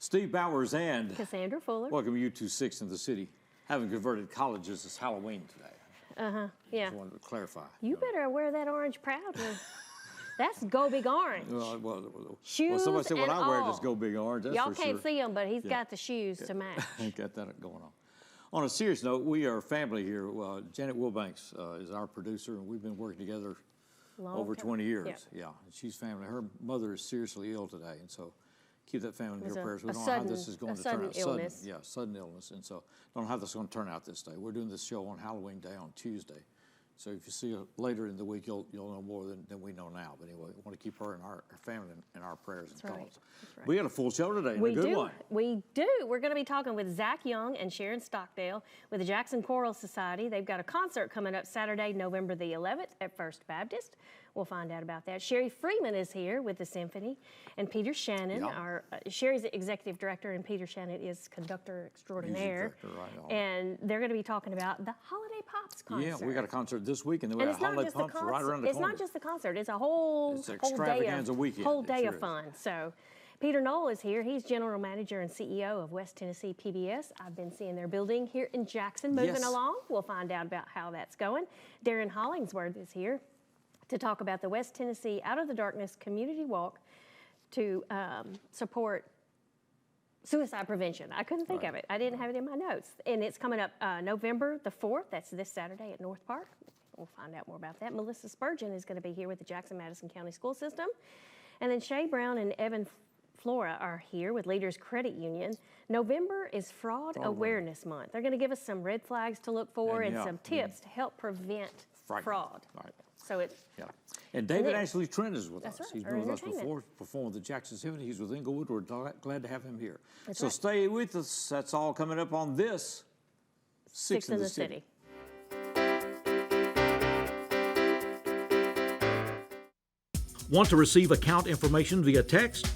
Steve Bowers and Cassandra Fuller. welcome you to Six in the City. Having converted colleges, it's Halloween today. Yeah. Just wanted to clarify. You better wear that orange proudly. That's Go Big Orange. Well, somebody said what and I wear all. just Go Big Orange. That's Y'all for can't sure. see him, but he's got the shoes to match. Got that going on. On a serious note, we are a family here. Janet Wilbanks is our producer, and we've been working together over 20 years. Yeah, and she's family. Her mother is seriously ill today, and so keep that family in your prayers. We don't know how this is going to turn out. Sudden illness, and so don't know how this is going to turn out this day. We're doing this show on Halloween Day on Tuesday. So if you see her later in the week, you'll know more than we know now. But anyway, we want to keep her and our family in our prayers and thoughts. Right. We got a full show today. We a good do. One. We do. We're going to be talking with Zach Young and Sharon Stockdale with the Jackson Choral Society. They've got a concert coming up Saturday, November the 11th at First Baptist. We'll find out about that. Sherry Freeman is here with the symphony, and Peter Shannon, Sherry's the executive director, and Peter Shannon is conductor extraordinaire. And they're going to be talking about the Holiday Pops concert. Yeah, we got a concert this week, and then we got Holiday Pops right around the corner. It's not just the concert; it's a whole day of fun. So. Peter Knoll is here. He's general manager and CEO of West Tennessee PBS. I've been seeing their building here in Jackson moving along. We'll find out about how that's going. Darren Hollingsworth is here to talk about the West Tennessee Out of the Darkness Community Walk to support suicide prevention. I couldn't think of it. I didn't have it in my notes. And it's coming up November the 4th. That's this Saturday at North Park. We'll find out more about that. Melissa Spurgeon is going to be here with the Jackson-Madison County School System. And then Shay Brown and Evan Flora are here with Leaders Credit Union. November is Fraud Awareness Month. They're going to give us some red flags to look for and some tips to help prevent fraud. Right. So it's and David Ashley Trent is with us. Right, He's been with us before, performed with the Jackson Symphony. He's with Inglewood. We're glad to have him here. So stay with us. That's all coming up on this Six in the City. Want to receive account information via text?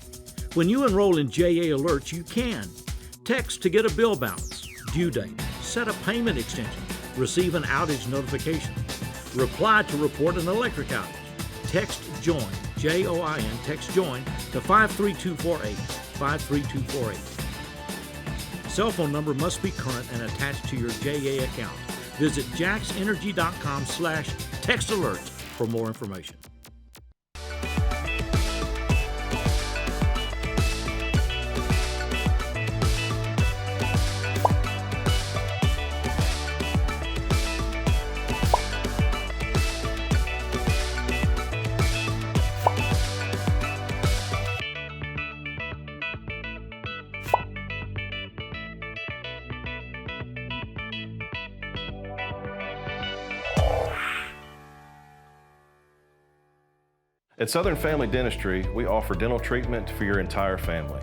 When you enroll in JA Alerts, you can. Text to get a bill balance, due date, set a payment extension, receive an outage notification. Reply to report an electric outage. Text JOIN, J-O-I-N, text JOIN to 53248, 53248. Cell phone number must be current and attached to your JA account. Visit jaxenergy.com/textalerts for more information. At Southern Family Dentistry, we offer dental treatment for your entire family.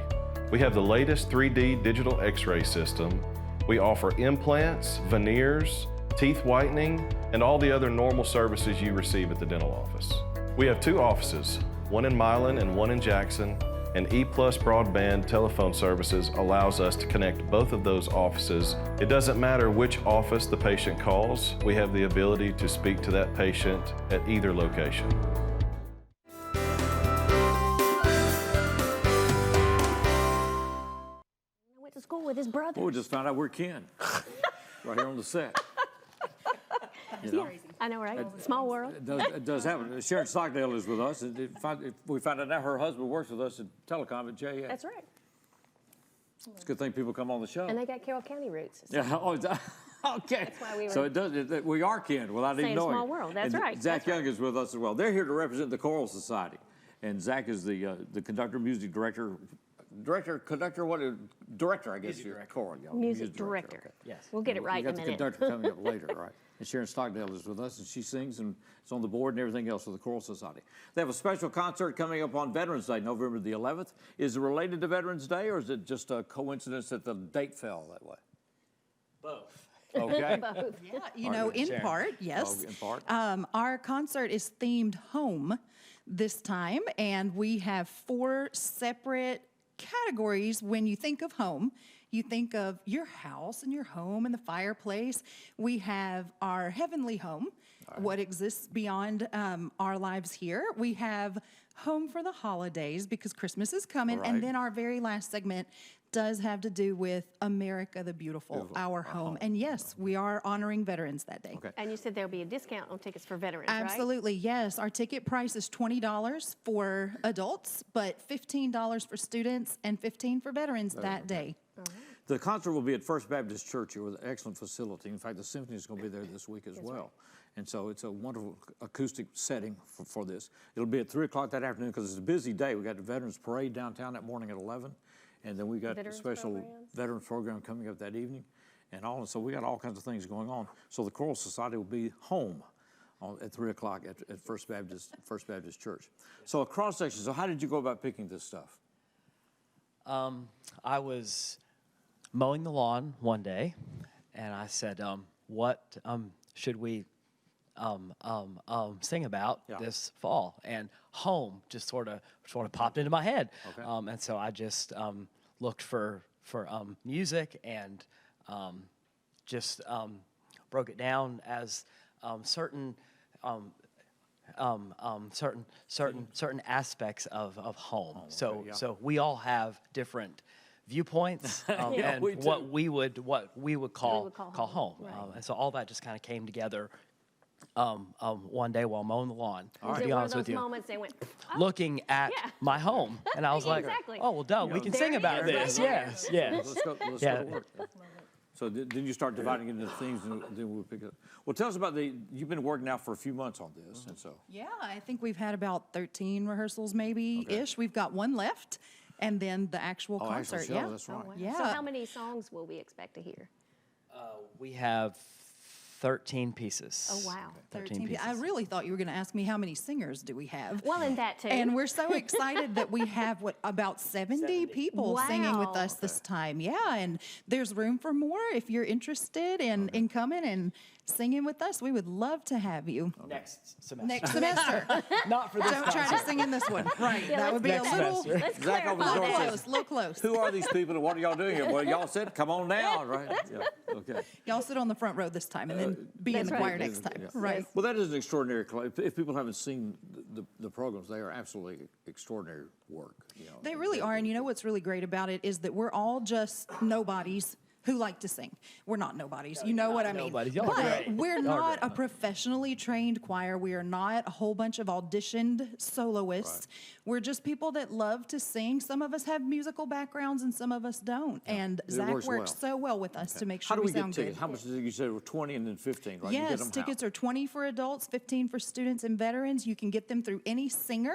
We have the latest 3D digital x-ray system. We offer implants, veneers, teeth whitening, and all the other normal services you receive at the dental office. We have 2 offices, one in Milan and one in Jackson, and E+ broadband telephone services allows us to connect both of those offices. It doesn't matter which office the patient calls, we have the ability to speak to that patient at either location. School with his brother. Well, we just found out we're kin. Right here on the set. You know? I know, right? Small world. It does happen. Sharon Stockdale is with us. And we found out now her husband works with us at Telecom at JA. That's right. It's a good thing people come on the show. And they got Carroll County roots. So. Yeah. Oh, okay. That's why we were. So we are kin without even knowing. Small world. That's and right. Zach Young is with us as well. They're here to represent the Choral Society. And Zach is the conductor, music director. Director, I guess you're choral. Music director. Okay. Yes. We'll get it right in a minute. You got the conductor coming up later, right? And Sharon Stockdale is with us, and she sings, and it's on the board and everything else for the Choral Society. They have a special concert coming up on Veterans Day, November the 11th. Is it related to Veterans Day, or is it just a coincidence that the date fell that way? Both. Okay. Both. Yeah, in part, yes. Oh, in part. Our concert is themed home this time, and we have 4 separate categories. When you think of home, you think of your house and your home and the fireplace. We have our heavenly home, what exists beyond our lives here. We have home for the holidays because Christmas is coming. And then our very last segment, does have to do with America the Beautiful, our home. And yes, we are honoring veterans that day. Okay. And you said there'll be a discount on tickets for veterans, right? Absolutely, yes. Our ticket price is $20 for adults, but $15 for students and $15 for veterans that day. The concert will be at First Baptist Church here with an excellent facility. In fact, the symphony is going to be there this week as well. And so it's a wonderful acoustic setting for this. It'll be at 3 o'clock that afternoon because it's a busy day. We got the Veterans Parade downtown that morning at 11. And then we got a special veterans program coming up that evening. And so we got all kinds of things going on. So the Choral Society will be home at 3 o'clock at First Baptist Church. So a cross section. So how did you go about picking this stuff? I was mowing the lawn one day, and I said, "What should we sing about this fall?" And home just sort of popped into my head. Okay. And so I just looked for music and just broke it down as certain aspects of home. So we all have different viewpoints and we do. what we would call home. Right. And so all that just kind of came together one day while mowing the lawn. Was To it be one of honest those with you, moments they went, oh, looking at Yeah. my home, and I was like, Exactly. "Oh well, duh, we can There sing it about is, right this." there. Yes. Let's go Yeah. to work. So then you start dividing it into themes, and then we'll pick it up. Well, tell us about you've been working now for a few months on this, and so. Yeah, I think we've had about 13 rehearsals maybe-ish. We've got one left, and then the actual Oh, actual concert. show, Yeah. that's right. wow. Yeah. So how many songs will we expect to hear? We have 13 pieces. Oh, wow. 13 pieces. I really thought you were going to ask me how many singers do we have. Well, and that too. And we're so excited that we have, about 70 people singing with Wow. us this time. Yeah, and there's room for more if you're interested in coming and singing with us. We would love to have you Next semester. next semester. Not for this Don't try to sing in this one. Right, Yeah, that would be a next little, semester. Let's Zach over the clarify door that. says, little close. Who are these people and what are y'all doing here? Well, y'all said, come on down, right? Yeah, okay. Y'all sit on the front row this time and then be in That's the right. choir next time. Yeah. Right. Well, that is an extraordinary, if people haven't seen the programs, they are absolutely extraordinary work. They really are, and you know what's really great about it is that we're all just nobodies who like to sing. We're not nobodies, you know what I mean? nobodies. Y'all are But great. we're Y'all are not great. a professionally trained choir. We are not a whole bunch of auditioned soloists. We're just people that love to sing. Some of us have musical backgrounds and some of us don't. And It Zach works works well. so well with us to make How sure do we we get sound tickets? good. How much did you say? 20 and then 15, right? You get Yes, them how? tickets are 20 for adults, 15 for students and veterans. You can get them through any singer.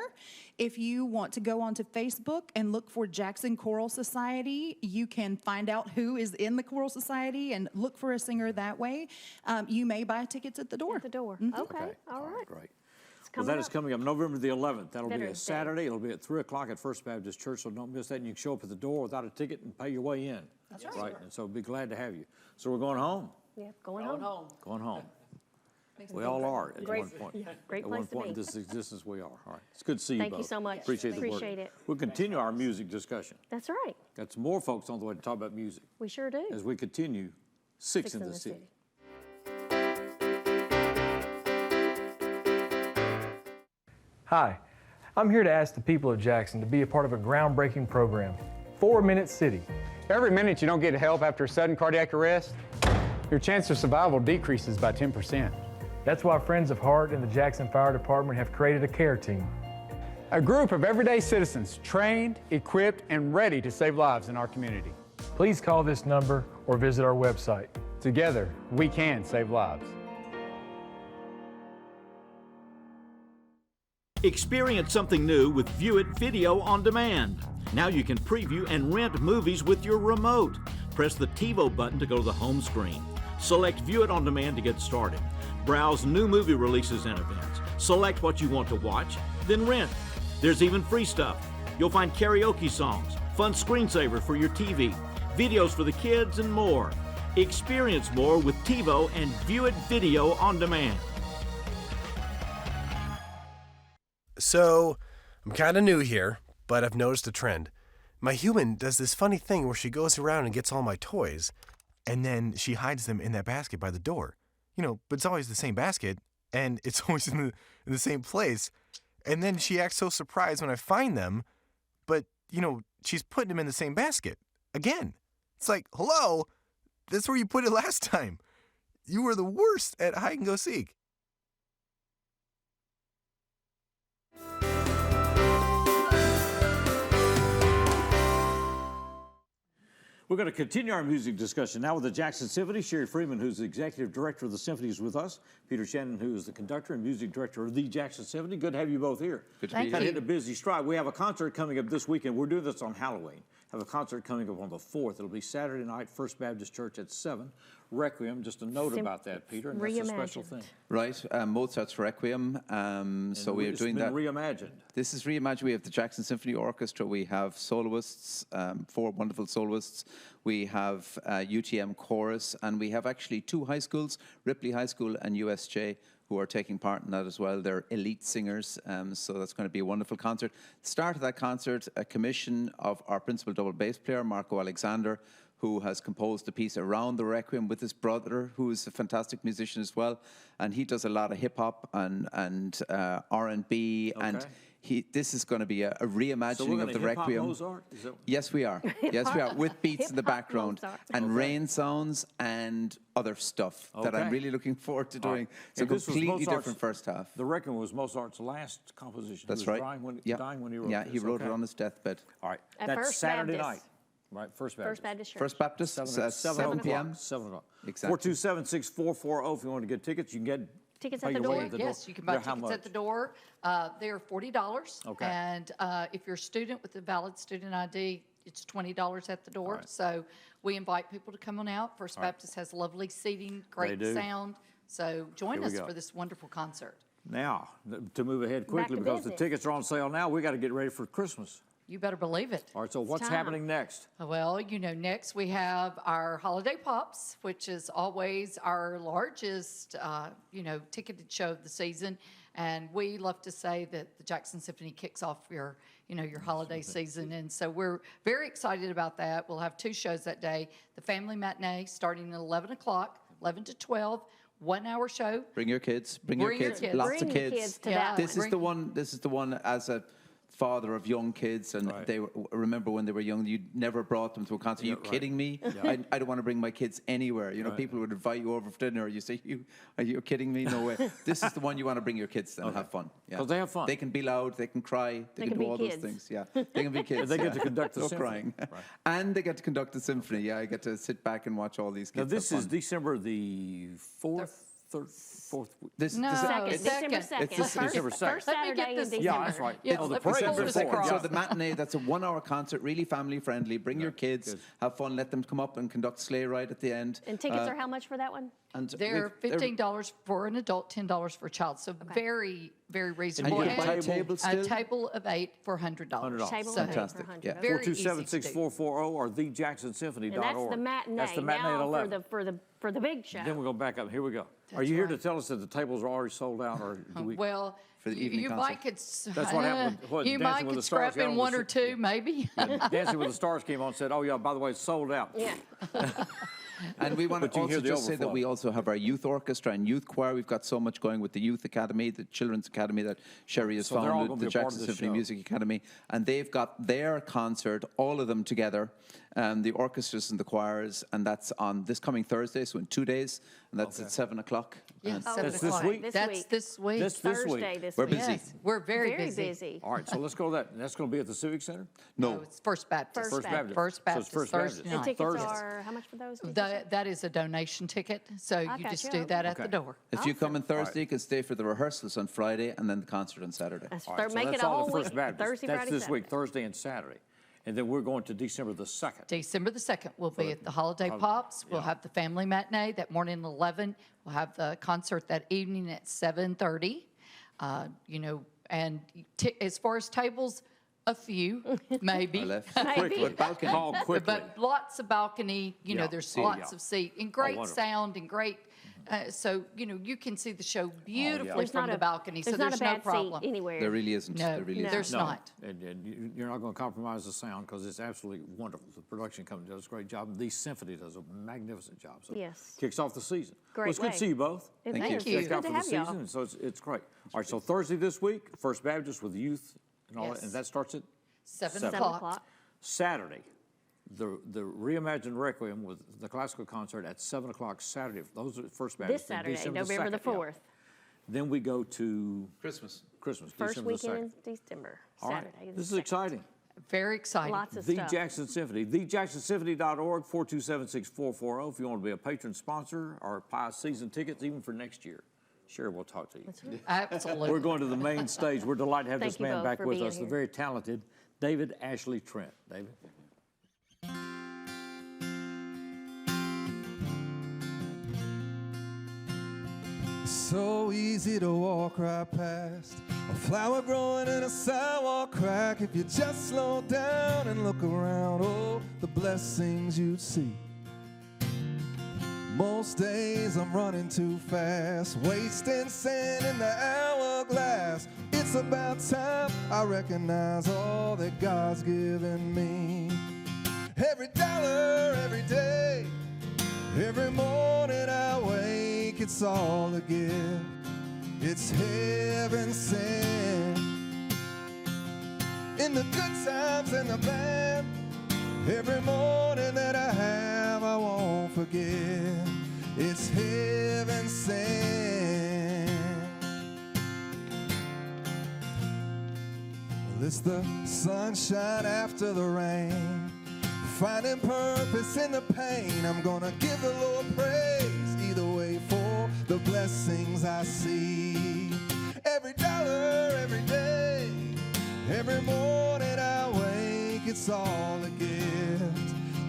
If you want to go onto Facebook and look for Jackson Choral Society, you can find out who is in the Choral Society and look for a singer that way. You may buy tickets at the door. At the door. Okay, all right. Great. It's Well, coming that is up. coming up November the 11th. That'll be a Veterans Day. Saturday. It'll be at 3 o'clock at First Baptist Church, so don't miss that. And you can show up at the door without a ticket and pay your way in. That's right. And so be glad to have you. So we're going home. Yeah, going home. Going home. We all are at Great- one point. yeah, great At one place to point in be. this existence, we are. All right. It's good to see you both. Thank you so much. Appreciate the work. Appreciate it. We'll continue our music discussion. That's right. Got some more folks on the way to talk about music We sure do. as we continue Six in the City. Hi, I'm here to ask the people of Jackson to be a part of a groundbreaking program, 4 Minute City. Every minute you don't get help after a sudden cardiac arrest, your chance of survival decreases by 10%. That's why Friends of Heart and the Jackson Fire Department have created a care team. A group of everyday citizens trained, equipped, and ready to save lives in our community. Please call this number or visit our website. Together, we can save lives. Experience something new with View It Video on Demand. Now you can preview and rent movies with your remote. Press the TiVo button to go to the home screen. Select View It on Demand to get started. Browse new movie releases and events. Select what you want to watch, then rent. There's even free stuff. You'll find karaoke songs, fun screensavers for your TV, videos for the kids, and more. Experience more with TiVo and View It Video on Demand. So, I'm kind of new here, but I've noticed a trend. My human does this funny thing where she goes around and gets all my toys, and then she hides them in that basket by the door. But it's always the same basket, and it's always in the same place. And then she acts so surprised when I find them, but, she's putting them in the same basket. again. It's like, hello, that's where you put it last time. You were the worst at hide and go seek. We're going to continue our music discussion now with the Jackson Symphony. Sherry Freeman, who's the executive director of the symphony, is with us. Peter Shannon, who is the conductor and music director of the Jackson Symphony. Good to have you both here. Good to be here. Kind of hitting a busy stride. We have a concert coming up this weekend. We're doing this on Halloween. Have a concert coming up on the 4th. It'll be Saturday night, First Baptist Church at 7. Requiem, just a note about that, Peter, and that's a special thing. Right, Mozart's Requiem. So we are doing that. It's been reimagined. This is reimagined. We have the Jackson Symphony Orchestra. We have soloists, 4 wonderful soloists. We have UTM chorus, and we have actually 2 high schools, Ripley High School and USJ, who are taking part in that as well. They're elite singers, so that's going to be a wonderful concert. The start of that concert, a commission of our principal double bass player, Marco Alexander, who has composed a piece around the Requiem with his brother, who is a fantastic musician as well. And he does a lot of hip-hop and R&B, and this is going to be a reimagining of the Requiem. Mozart? Yes, we are. Yes, we are, with beats in the background and rain sounds and other stuff that I'm really looking forward to doing. It's a completely different first half. The Requiem was Mozart's last composition. That's right. Dying when he wrote Yeah, this. he wrote it on his deathbed. All right. At That's First Saturday Baptist. night. Right, First Baptist. First Baptist Church. First Baptist, 7 p.m. 7 o'clock. Exactly. 427-6440. If you want to get tickets, you can get Tickets pay at the your way door? at the Yes, you can buy They're how tickets at much? the door. They're $40. Okay. And if you're a student with a valid student ID, it's $20 at the door. right. So we invite people to come on out. First Baptist has lovely seating, great do. sound. So join Here we us go. for this wonderful concert. Now, to move ahead quickly, to because the business. tickets are on sale now, we got to get ready for Christmas. You better believe it. All right, so what's time. happening next? Well, next we have our Holiday Pops, which is always our largest, ticketed show of the season. And we love to say that the Jackson Symphony kicks off your holiday season. And so we're very excited about that. We'll have 2 shows that day. The Family Matinee starting at 11 o'clock, 11 to 12, 1-hour show. Bring your kids. Bring your kids. Lots Bring of your kids. kids to that This one. is the one. This is the one as a father of young kids, and Right. they remember when they were young, you never brought them to a concert. Are you kidding me? I don't want to bring my kids anywhere. People would invite you over for dinner. You say, are you kidding me? No way. This is the one you want to bring your kids to and have fun. Yeah. 'Cause they have fun. They can be loud. They can cry. They can can be do all kids. those things. Yeah, they can be kids. They get yeah. to conduct the no symphony. crying. Right. And they get to conduct the symphony. Yeah, I get to sit back and watch all these kids. Now, this have is fun. December the 4th, 3rd, 4th. No, Second, it's December second. 2nd. It's December 2nd. First Let me get Saturday in this- December. Yeah, that's right. Yeah, Oh, the let me parade pull is this before. across. So the matinee, that's a 1-hour concert, really family friendly. Bring your kids, good. have fun, let them come up and conduct sleigh ride at the end. And tickets are how much for that one? And They're $15 for an adult, $10 for a child. So very, very reasonable. And you can buy a And table a still? table of 8 for $100. $100. Table So of 8 for Fantastic, 100. yeah. Okay. Very easy to do. 427-6440 or thejacksonsymphony.org. And that's the matinee. That's the matinee at now 11. for the big show. Then we'll go back up. Here we go. Are That's you here to right. tell us that the tables are already sold out, or do we? Well, For the evening you concert. might could. That's what happened with You Dancing might with could the Stars scrap got in on one the or two, maybe. Dancing with the Stars came on and said, "Oh yeah, by the way, it's sold out." Yeah. And we want But to you hear also the just say that overflow. we also have our youth orchestra and youth choir. We've got so much going with the Youth Academy, the Children's Academy that Sherry has So they're all founded, gonna the be a part of Jackson this Symphony show. Music Academy. And they've got their concert, all of them together, the orchestras and the choirs, and that's on this coming Thursday, so in 2 days, and that's at 7 o'clock. Yeah, And 7 That's this o'clock. week? This That's week. this week. This week. Thursday this We're week. busy. Yes, we're very, Very busy. busy. All right, so let's go to that. And that's going to be at the Civic Center. No, It's First Baptist. First Baptist. First So it's Baptist, First Thursday Baptist. And night. tickets Thursday. are, how much for those? did you say? That is a donation ticket, so you gotcha. just do that at the Okay. door. if you come on Thursday, you can stay for the rehearsals on Friday and then the concert on Saturday. That's All right, so make that's it a all whole the week. First Baptist. Thursday, That's Friday, this week, Saturday. Thursday and Saturday. And then we're going to December the 2nd. December the 2nd, we'll be at the Holiday Pops. We'll have the family matinee that morning at 11. We'll have the concert that evening at 7:30. And as far as tables, a few, maybe. I left. Maybe. But balcony. Call quickly. But lots of balcony, Yeah. there's Yeah. lots of seat and great wonderful. sound and great, so, you can see the show beautifully There's from not the a- balcony, so not there's a no bad problem. seat anywhere. There really isn't. No, There really isn't. there's not. And you're not going to compromise the sound because it's absolutely wonderful. The production company does a great job. The symphony does a magnificent job. So Yes. kicks off the season. Great Well, it's good way. to see you both. Thank you. Check It's out good for to the have y'all. season. So it's great. All right, so Thursday this week, First Baptist with the youth and all that, Yes. and that starts at 7 7 o'clock. 7 o'clock. Saturday. the Reimagined Requiem with the classical concert at 7 o'clock Saturday. Those are the first Saturday. This Saturday, November the 4th. Yeah. Then we go to Christmas. Christmas, First December weekend in 2nd. December, All right. Saturday. This is exciting. Very exciting. Lots of The stuff. Jackson Symphony, thejacksonsymphony.org, 427-6440. If you want to be a patron sponsor or buy season tickets, even for next year. Sure, we'll talk to you. Absolutely. We're going to the main stage. We're delighted to have Thank this you man both back for with being us, the here. very talented David Ashley Trent. David? So easy to walk right past a flower growing in a sidewalk crack. If you just slow down and look around, oh, the blessings you'd see. Most days I'm running too fast, wasting sand in the hourglass. It's about time I recognize all that God's given me. Every dollar, every day, every morning I wake, it's all a gift. It's heaven sent. In the good times and the bad, every morning that I have, I won't forget. It's heaven sent. Well, it's the sunshine after the rain, finding purpose in the pain. I'm gonna give the Lord praise either way for the blessings I see. Every dollar, every day, every morning I wake, it's all a gift.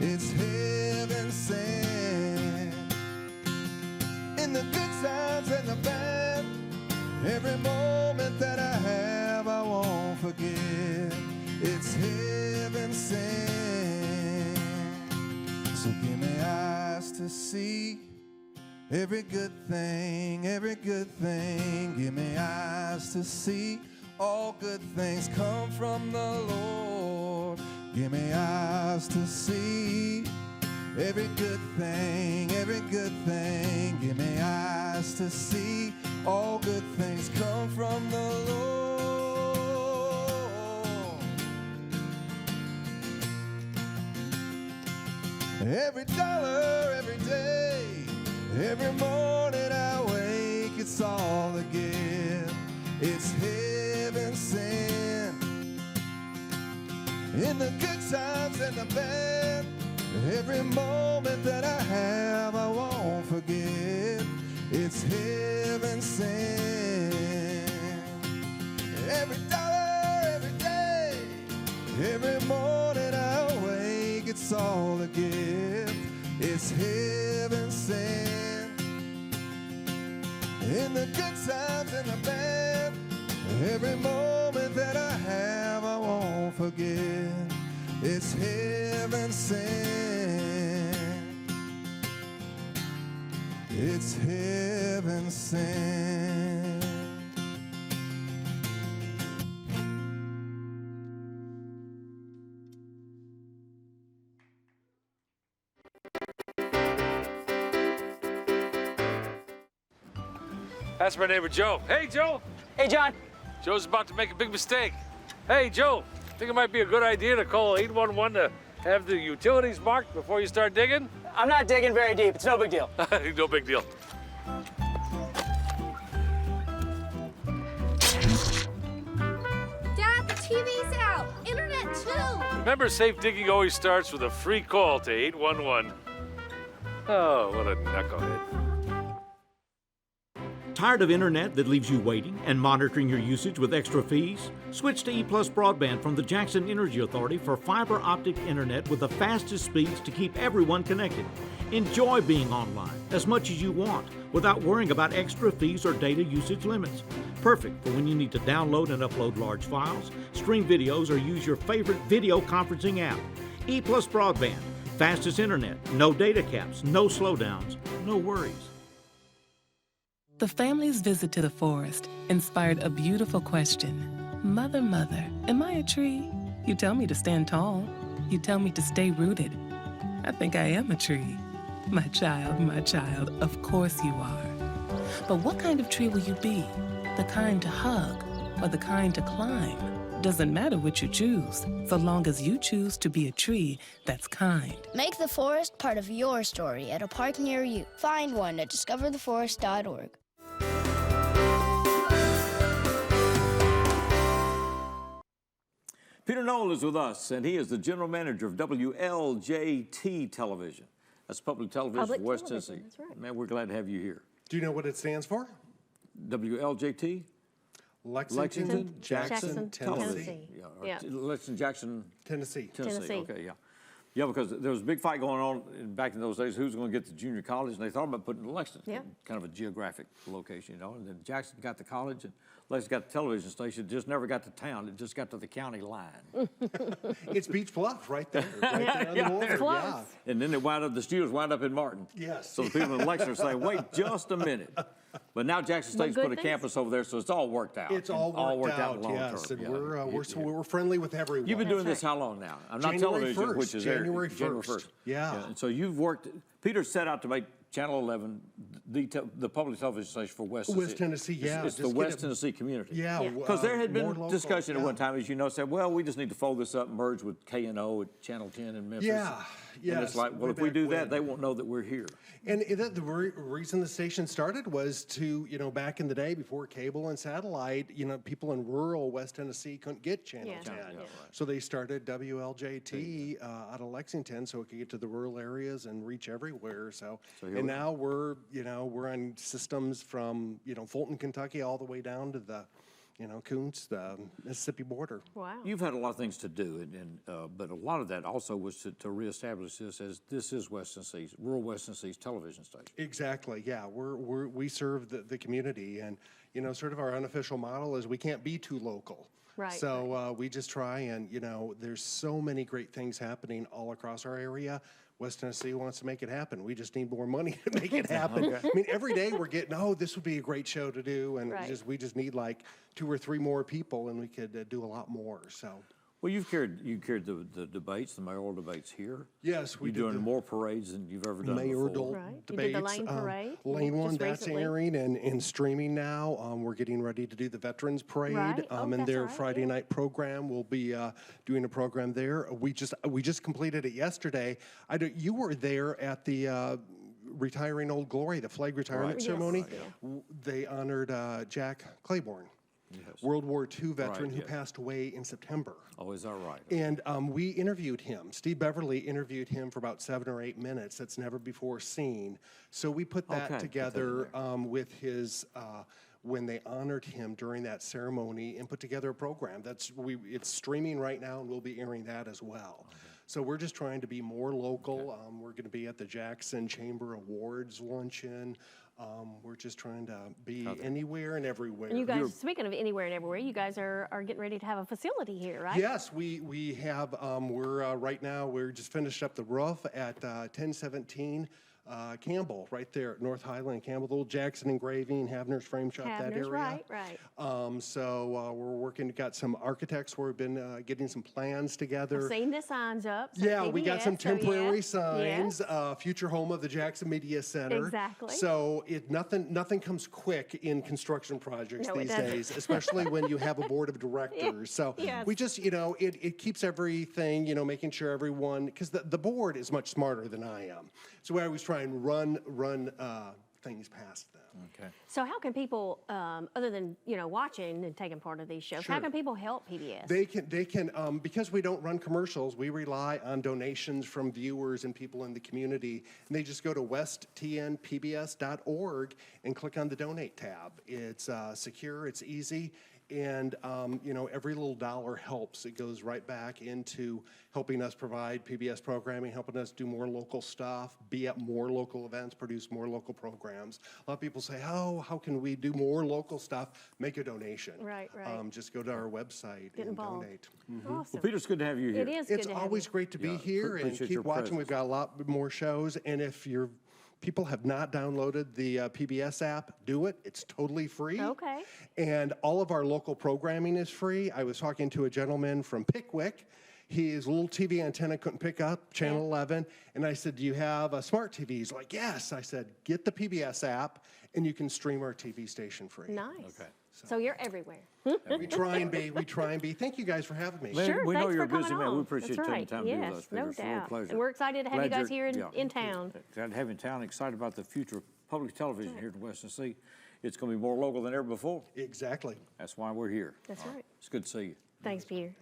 It's heaven sent. In the good times and the bad, every moment that I have, I won't forget. It's heaven sent. So give me eyes to see every good thing, every good thing. Give me eyes to see all good things come from the Lord. Give me eyes to see every good thing, every good thing. Give me eyes to see all good things come from the Lord. Every dollar, every day, every morning I wake, it's all a gift. It's heaven sent. In the good times and the bad, every moment that I have, I won't forget. It's heaven sent. Every dollar, every day, every morning I wake, it's all a gift. It's heaven sent. In the good times and the bad, every moment that I have, I won't forget. It's heaven sent. It's heaven sent. That's my neighbor Joe. Hey, Joe. Hey, John. Joe's about to make a big mistake. Hey, Joe, think it might be a good idea to call 811 to have the utilities marked before you start digging? I'm not digging very deep. It's no big deal. No big deal. Dad, the TV's out. Internet too. Remember, safe digging always starts with a free call to 811. Oh, what a knucklehead. Tired of internet that leaves you waiting and monitoring your usage with extra fees? Switch to E+ Broadband from the Jackson Energy Authority for fiber optic internet with the fastest speeds to keep everyone connected. Enjoy being online as much as you want without worrying about extra fees or data usage limits. Perfect for when you need to download and upload large files, stream videos, or use your favorite video conferencing app. E+ Broadband, fastest internet, no data caps, no slowdowns, no worries. The family's visit to the forest inspired a beautiful question. Mother, mother, am I a tree? You tell me to stand tall. You tell me to stay rooted. I think I am a tree. My child, of course you are. But what kind of tree will you be? The kind to hug or the kind to climb? Doesn't matter what you choose, so long as you choose to be a tree that's kind. Make the forest part of your story at a park near you. Find one at discovertheforest.org. Peter Knoll is with us, and he is the general manager of WLJT Television. That's public television for West Tennessee. That's right. Man, we're glad to have you here. Do you know what it stands for? WLJT? Lexington, Jackson, Tennessee. Yeah. Lexington, Jackson, Tennessee. Okay, yeah. Yeah, because there was a big fight going on back in those days, who's going to get the junior college, and they thought about putting Lexington, kind of a geographic location, you know, and then Jackson got the college, and Lexington got the television station. It just never got to town. It just got to the county line. It's Beach Bluff right there. Right there on the water. Close. And then the studios wound up in Martin. Yes. So the people in Lexington say, wait just a minute. But now Jackson State's put a campus over there, so it's all worked out. It's all worked out, long yes. term. And we're friendly with everyone. You've been doing this how long now? I'm not January television, 1st, which is January 1st. Yeah. And so you've worked. Peter set out to make Channel 11 the public television station for West Tennessee. Yeah. It's the West Tennessee community. Yeah. Because there had been discussion at one time, as you know, said, well, we just need to fold this up and merge with KNO at Channel 10 in Memphis. Yeah. And it's like, well, if we do that, they won't know that we're here. And the reason the station started was to, back in the day before cable and satellite, people in rural West Tennessee couldn't get Channel 10. So they started WLJT out of Lexington so it could get to the rural areas and reach everywhere. And now we're on systems from, Fulton, Kentucky, all the way down to the Coons, the Mississippi border. Wow. You've had a lot of things to do, but a lot of that also was to reestablish this as this is West Tennessee's, rural West Tennessee's television station. Exactly, yeah. We serve the community, and, sort of our unofficial model is we can't be too local. Right. So we just try and, there's so many great things happening all across our area. West Tennessee wants to make it happen. We just need more money to make it happen. I mean, every day we're getting, this would be a great show to do, and we just need like 2 or 3 more people, and we could do a lot more. So. Well, you carried the debates, the mayoral debates here. Yes, we did. You're doing more parades than you've ever done mayoral before. debates. You did the Lane Parade. Lane one, that's recently. airing and streaming now. We're getting ready to do the Veterans Parade. Right. And their Friday night program. We'll be doing a program there. We just completed it yesterday. You were there at the Retiring Old Glory, the flag retirement ceremony. Yes. They honored Jack Claiborne. Yes. World War II veteran who passed away in September. Oh, is that right? And we interviewed him. Steve Beverly interviewed him for about 7 or 8 minutes. That's never before seen. So we put that together with his, when they honored him during that ceremony, and put together a program. It's streaming right now, and we'll be airing that as well. Okay. So we're just trying to be more local. We're going to be at the Jackson Chamber Awards luncheon. We're just trying to be anywhere and everywhere. And you guys, speaking of anywhere and everywhere, you guys are getting ready to have a facility here, right? Yes, we have. Right now, we're just finished up the roof at 1017 Campbell, right there at North Highland, Campbell, the old Jackson Engraving, Havner's Frame Shop, that area. Right. So we're working, got some architects where we've been getting some plans together. I've seen the signs up. Yeah, we got some temporary signs, future home of the Jackson Media Center. Exactly. So nothing comes quick in construction projects these days, especially when you have a board of directors. So we just, it keeps everything, making sure everyone, because the board is much smarter than I am. So we always try and run things past them. Okay. So how can people, other than watching and taking part of these shows, how can people help PBS? They can because we don't run commercials. We rely on donations from viewers and people in the community, and they just go to westtnpbs.org and click on the donate tab. It's secure, it's easy. And, every little dollar helps. It goes right back into helping us provide PBS programming, helping us do more local stuff, be at more local events, produce more local programs. A lot of people say, how can we do more local stuff? Make a donation. Right. Just go to our website and donate. Mm-hmm. Awesome. Well, Peter, it's good to have you here. It is good It's to have always you. great to be here, and keep watching. We've got a lot more shows, and if people have not downloaded the PBS app, do it. It's totally free. Okay. And all of our local programming is free. I was talking to a gentleman from Pickwick. His little TV antenna couldn't pick up channel 11. And I said, do you have a smart TV? He's like, yes. I said, get the PBS app and you can stream our TV station free. Nice. Okay. So you're everywhere. We try and be. We try and be. Thank you guys for having me. Sure, we know thanks you're a for busy coming man. on. We appreciate That's taking right. time to be with Yes, us, Peter. no It's a real doubt. pleasure. And we're excited to have you Glad guys here you're- in town. Glad to have you in town. Excited about the future of public television here in West Tennessee. It's going to be more local than ever before. Exactly. That's why we're here. That's right. It's good to see you. Thanks, Peter.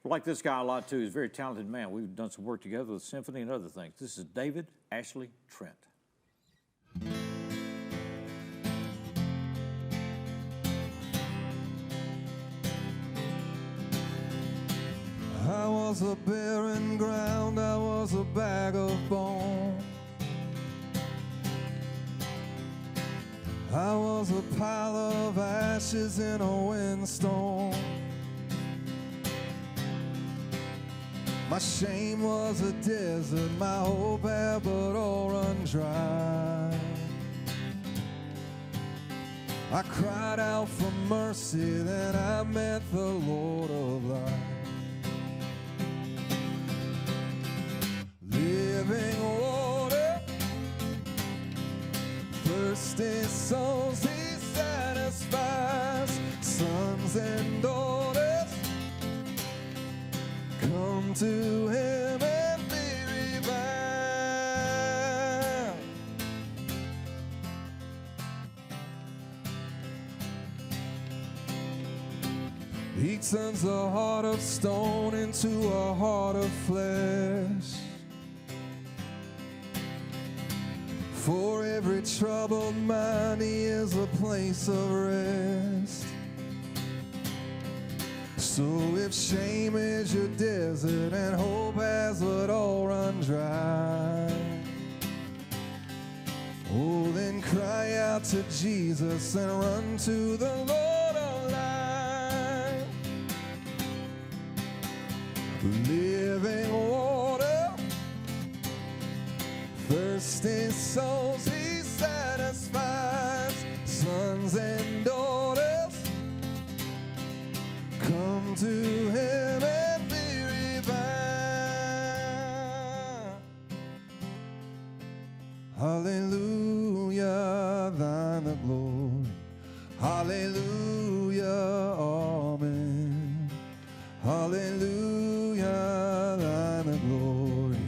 We like this guy a lot, too. He's a very talented man. We've done some work together with symphony and other things. This is David Ashley Trent. I was a barren ground, I was a bag of bone. I was a pile of ashes in a windstorm. My shame was a desert, my hope had but all run dry. I cried out for mercy, then I met the Lord of light. Living water, thirsty souls he satisfies. Sons and daughters, come to him and be revived. He turns a heart of stone into a heart of flesh. For every troubled mind, he is a place of rest. So if shame is your desert and hope has but all run dry, oh, then cry out to Jesus and run to the Lord of life. Living water, thirsty souls he satisfies. Sons and daughters, come to him and be revived. Hallelujah, thine the glory. Hallelujah, amen. Hallelujah, thine the glory.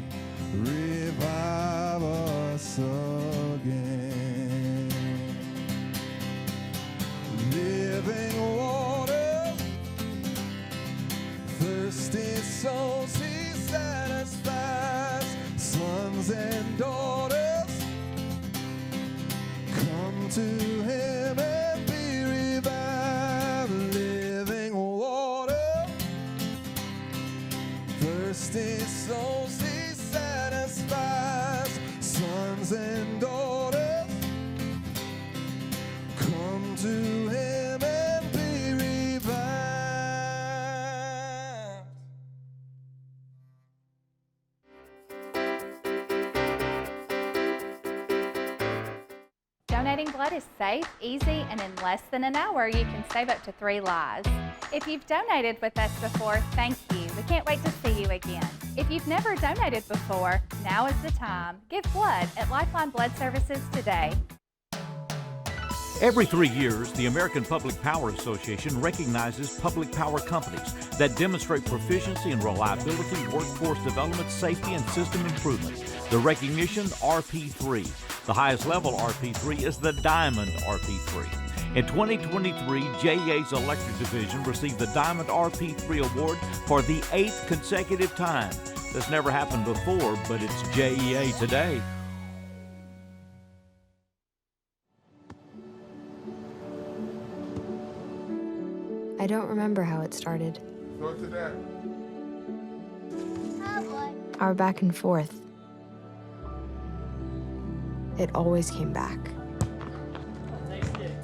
Revive us again. Living water, thirsty souls he satisfies. Sons and daughters, come to him and be revived. Living water, thirsty souls he satisfies. Sons and daughters, come to him and be revived. Donating blood is safe, easy, and in less than an hour, you can save up to 3 lives. If you've donated with us before, thank you. We can't wait to see you again. If you've never donated before, now is the time. Give blood at Lifeline Blood Services today. Every 3 years, the American Public Power Association recognizes public power companies that demonstrate proficiency in reliability, workforce development, safety, and system improvement. The recognition, RP3. The highest level RP3 is the Diamond RP3. In 2023, JEA's Electric Division received the Diamond RP3 Award for the 8th consecutive time. This never happened before, but it's JEA today. I don't remember how it started. Go to that. Our back and forth. It always came back.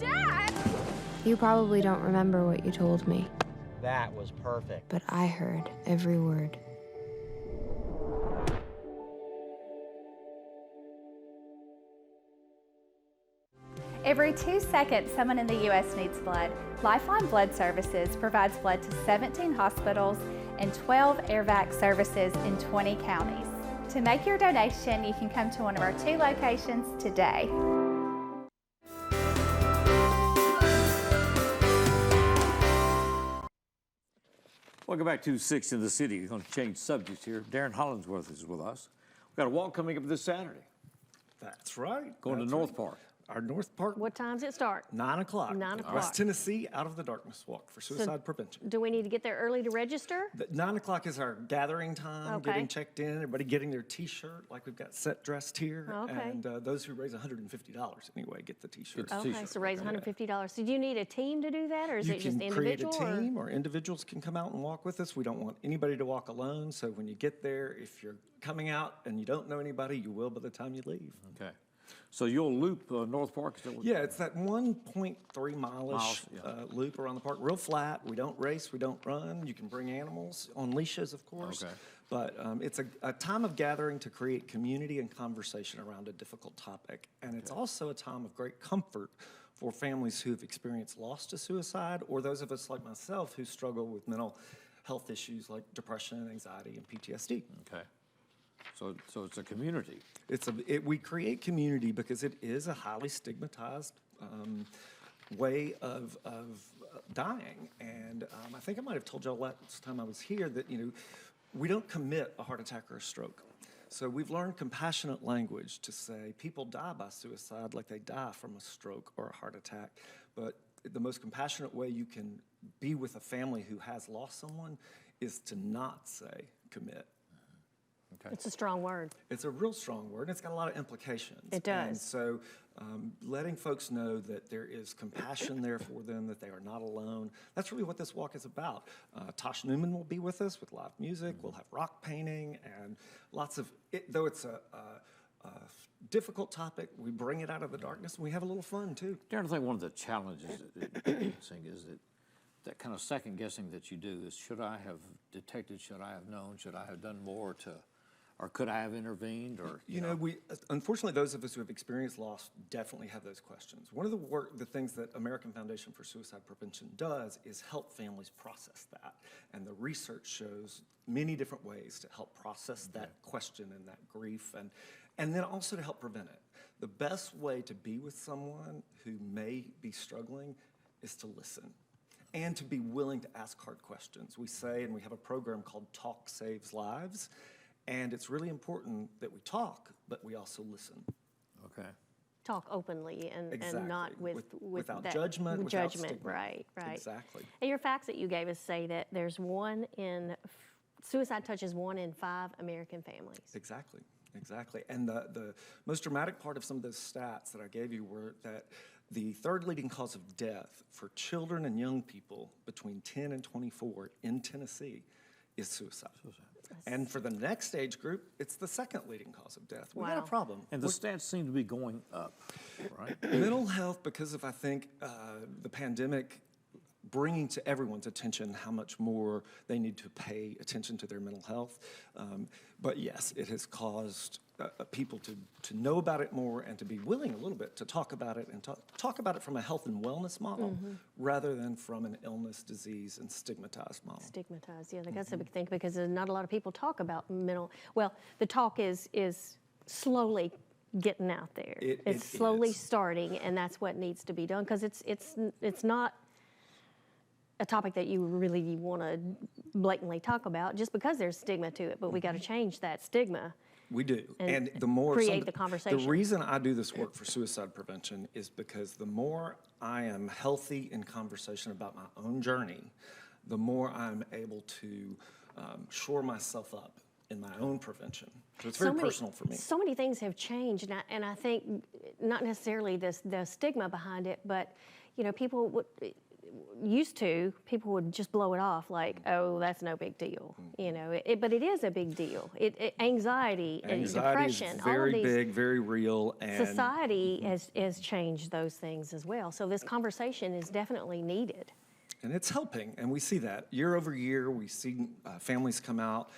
Dad! You probably don't remember what you told me, That was perfect. but I heard every word. Every 2 seconds, someone in the U.S. needs blood. Lifeline Blood Services provides blood to 17 hospitals and 12 AirVac services in 20 counties. To make your donation, you can come to one of our 2 locations today. Welcome back to 6 in the City. We're going to change subjects here. Darren Hollingsworth is with us. We've got a walk coming up this Saturday. That's right. Going to North Park. Our North Park. What time does it start? 9 o'clock. 9 o'clock. West Tennessee Out of the Darkness Walk for suicide prevention. Do we need to get there early to register? 9 o'clock is our gathering time, Okay. getting checked in, everybody getting their T-shirt, like we've got set dressed here. Okay. And those who raise $150 anyway get the T-shirt. Okay, so raise $150. So do you need a team to do that, or is You it just can create a individual? team, or individuals can come out and walk with us. We don't want anybody to walk alone, so when you get there, if you're coming out and you don't know anybody, you will by the time you leave. Okay. So you'll loop North Park? Is that what? Yeah, it's that 1.3 mile-ish loop around the park. Real flat. We don't race. We don't run. You can bring animals on leashes, of course. Okay. But it's a time of gathering to create community and conversation around a difficult topic. And it's also a time of great comfort for families who've experienced loss to suicide, or those of us like myself who struggle with mental health issues like depression, anxiety, and PTSD. Okay. So it's a community. We create community because it is a highly stigmatized way of dying. And I think I might have told y'all last time I was here that, we don't commit a heart attack or a stroke. So we've learned compassionate language to say people die by suicide like they die from a stroke or a heart attack. But the most compassionate way you can be with a family who has lost someone is to not say commit. Okay. It's a strong word. It's a real strong word, and it's got a lot of implications. It does. And so letting folks know that there is compassion there for them, that they are not alone, that's really what this walk is about. Tosh Newman will be with us with live music. We'll have rock painting and lots of, though it's a difficult topic, we bring it out of the darkness, and we have a little fun, too. Darren, I think one of the challenges is that kind of second guessing that you do is, should I have detected, should I have known, should I have done more to, or could I have intervened, or we unfortunately those of us who have experienced loss definitely have those questions. One of the things that American Foundation for Suicide Prevention does is help families process that, and the research shows many different ways to help process that question and that grief, and then also to help prevent it. The best way to be with someone who may be struggling is to listen and to be willing to ask hard questions. We say, and we have a program called Talk Saves Lives, and it's really important that we talk, but we also listen. Okay. Talk openly and not without that, judgment. with without judgment, stigma. right. Exactly. And your facts that you gave us say that there's suicide touches 1 in 5 American families. Exactly. And the most dramatic part of some of those stats that I gave you were that the third leading cause of death for children and young people between 10 and 24 in Tennessee is suicide. And for the next age group, it's the second leading cause of death. We got a problem. And the stats seem to be going up, right? Mental health, because of, I think, the pandemic bringing to everyone's attention how much more they need to pay attention to their mental health. But yes, it has caused people to know about it more and to be willing a little bit to talk about it and talk about it from a health and wellness model rather than from an illness, disease, and stigmatized model. Stigmatized, yeah, that's a big thing because not a lot of people talk about well, the talk is slowly getting out there. It's slowly starting, and that's what needs to be done because it's not a topic that you really want to blatantly talk about just because there's stigma to it, but we got to change that stigma. We do, and the more create the conversation. The reason I do this work for suicide prevention is because the more I am healthy in conversation about my own journey, the more I'm able to shore myself up in my own prevention. So it's very personal for me. So many things have changed, and I think not necessarily the stigma behind it, but people people would just blow it off like, oh, that's no big deal, but it is a big deal. Anxiety and depression, is very all of these, big, very real, and society has changed those things as well. So this conversation is definitely needed. And it's helping, and we see that year over year. We see families come out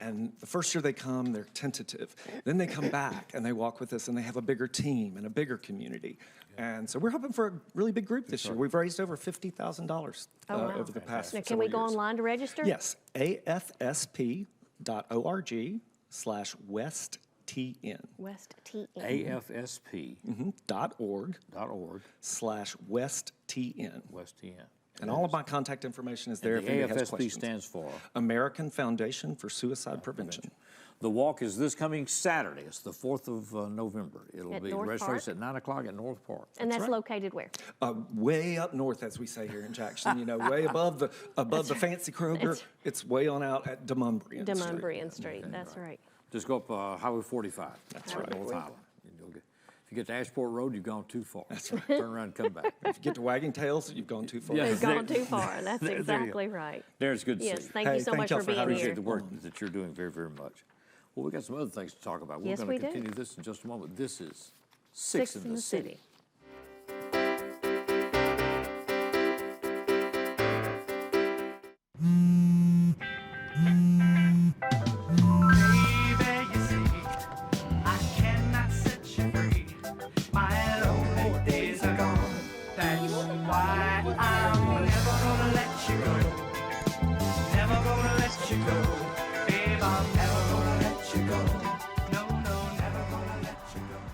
And the first year they come, they're tentative. Then they come back and they walk with us and they have a bigger team and a bigger community. And so we're hoping for a really big group this year. We've raised over $50,000 over the past Now, can several we go years. online to register? Yes, afsp.org/WestTN. West TN. AFSP.org/WestTN. WestTN. And all of my contact information is there And if anybody has AFSP questions. stands for? American Foundation for Suicide Prevention. The walk is this coming Saturday. It's the 4th of November. It'll At be North registration Park? at 9 o'clock at North Park. And that's right. located where? Way up north, as we say here in Jackson, way above the fancy Kroger. It's way on out at Demumbrian Street. Demumbrian Street, that's right. Just go up Highway 45. That's right. North Highland. If you get to Ashport Road, you've gone too far. That's right. Turn around and come back. If you get to Wagging Tails, you've gone too far. Yeah. We've gone too far. That's There you go. exactly right. Darren, it's good to Yes, see you. thank you so much for being here. Appreciate the work that you're doing very, very much. Well, we got some other things to talk about. We're Yes, going we to do. continue this in just a moment. This is Six in the City.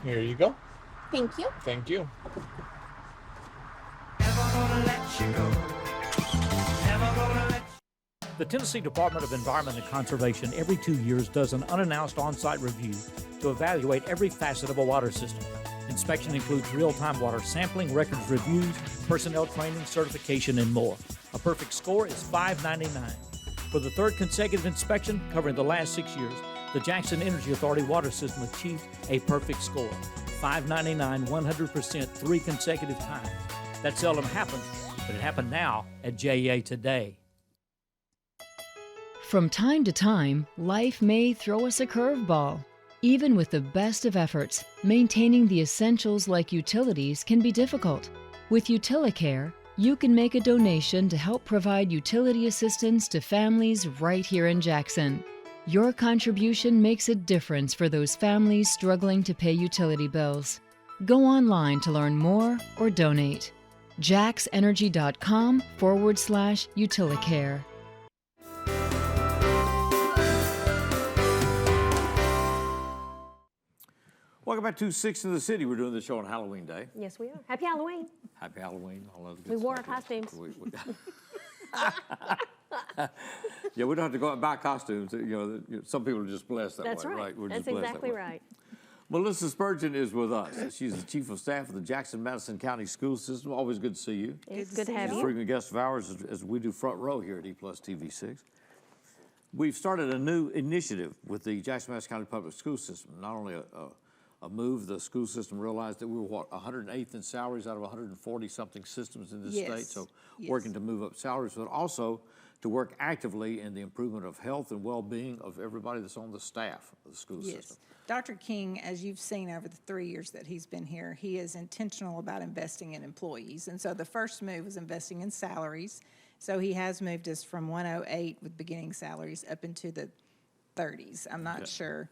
Here you go. Thank you. Thank you. The Tennessee Department of Environment and Conservation every 2 years does an unannounced on-site review to evaluate every facet of a water system. Inspection includes real-time water sampling, records reviews, personnel training, certification, and more. A perfect score is $5.99. For the third consecutive inspection, covering the last 6 years, the Jackson Energy Authority water system achieved a perfect score. $5.99, 100%, 3 consecutive times. That seldom happens, but it happened now at JEA today. From time to time, life may throw us a curveball. Even with the best of efforts, maintaining the essentials like utilities can be difficult. With UtiliCare, you can make a donation to help provide utility assistance to families right here in Jackson. Your contribution makes a difference for those families struggling to pay utility bills. Go online to learn more or donate. jaxenergy.com/UtiliCare. Welcome back to Six in the City. We're doing this show on Halloween Day. Yes, we are. Happy Halloween. Happy Halloween. All of the good We wore our stuff. costumes. Yeah, we don't have to go out and buy costumes. Some people are just blessed that That's way, right. We're That's just blessed exactly that way. right. Melissa Spurgeon is with us. She's the Chief of Staff of the Jackson-Madison County School System. Always good to see you. It's good to have She's a you. frequent guest of ours as we do Front Row here at E+ TV6. We've started a new initiative with the Jackson-Madison County Public School System. Not only a move, the school system realized that we were, 108th in salaries out of 140-something systems in this state, so working to move up salaries, but also to work actively in the improvement of health and well-being of everybody that's on the staff of the school system. Dr. King, as you've seen over the 3 years that he's been here, he is intentional about investing in employees. And so the first move was investing in salaries. So he has moved us from 108 with beginning salaries up into the 30s. I'm not sure